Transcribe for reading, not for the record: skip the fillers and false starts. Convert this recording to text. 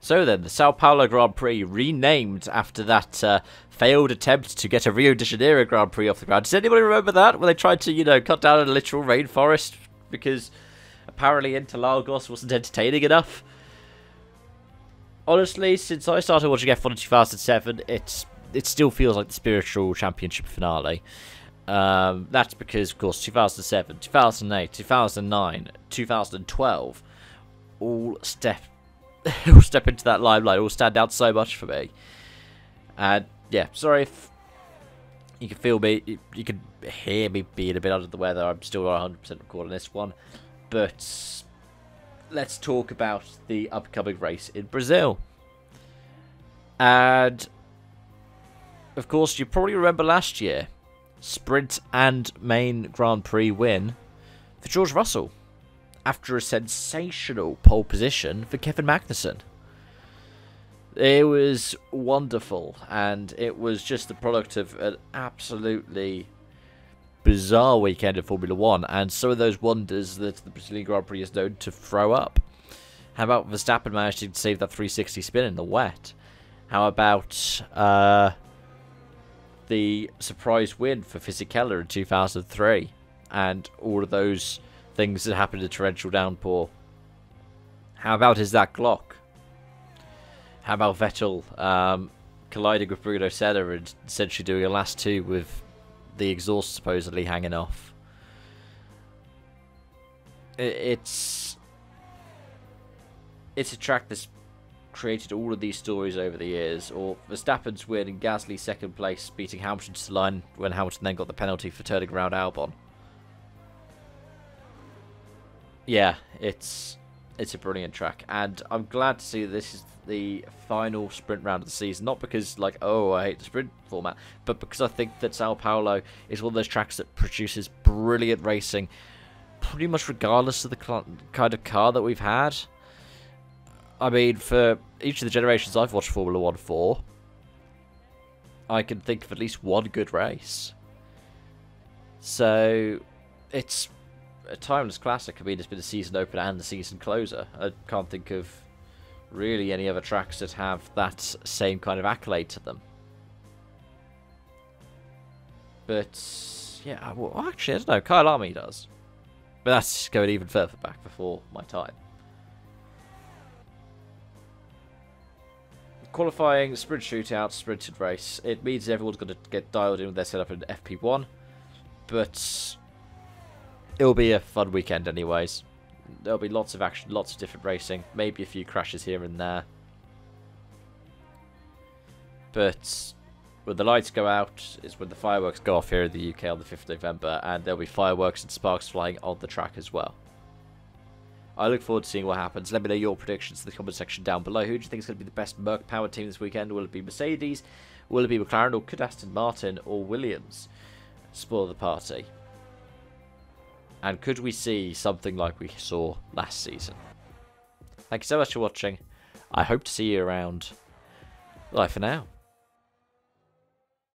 So then, the Sao Paulo Grand Prix renamed after that failed attempt to get a Rio de Janeiro Grand Prix off the ground. Does anybody remember that? When they tried to, you know, cut down a literal rainforest because apparently Interlagos wasn't entertaining enough? Honestly, since I started watching F1 in 2007, it still feels like the spiritual championship finale. That's because, of course, 2007, 2008, 2009, 2012 all step into that limelight, all stand out so much for me. And yeah, sorry if you can feel me, you can hear me being a bit under the weather. I'm still not 100% recording this one, but let's talk about the upcoming race in Brazil. And of course, you probably remember last year, sprint and main Grand Prix win for George Russell, after a sensational pole position for Kevin Magnussen. It was wonderful, and it was just the product of an absolutely bizarre weekend of Formula 1, and some of those wonders that the Brazilian Grand Prix is known to throw up. How about Verstappen managing to save that 360 spin in the wet? How about the surprise win for Fisichella in 2003, and all of those things that happened in torrential downpour? How about his Zach Glock? How about Vettel colliding with Bruno Senna and essentially doing a last two with the exhaust supposedly hanging off? It's a track that's created all of these stories over the years. Or Verstappen's win and Gasly's second place, beating Hamilton to the line when Hamilton then got the penalty for turning around Albon. Yeah, it's a brilliant track, and I'm glad to see that this is the final sprint round of the season. Not because, like, oh, I hate the sprint format, but because I think that Sao Paulo is one of those tracks that produces brilliant racing, pretty much regardless of the kind of car that we've had. I mean, for each of the generations I've watched Formula 1 for, I can think of at least one good race. So, it's a timeless classic. I mean, it's been a season opener and the season closer. I can't think of really any other tracks that have that same kind of accolade to them. But yeah, well, actually, I don't know. Kyle Army does, but that's going even further back before my time. Qualifying, sprint shootout, sprinted race. It means everyone's going to get dialed in with their setup in FP1, but it'll be a fun weekend anyways. There'll be lots of action, lots of different racing, maybe a few crashes here and there. But when the lights go out is when the fireworks go off here in the UK on the 5th of November, and there'll be fireworks and sparks flying on the track as well. I look forward to seeing what happens. Let me know your predictions in the comment section down below. Who do you think is going to be the best Merc-powered team this weekend? Will it be Mercedes? Will it be McLaren? Or could Aston Martin or Williams spoil the party? And could we see something like we saw last season? Thank you so much for watching. I hope to see you around. Bye for now.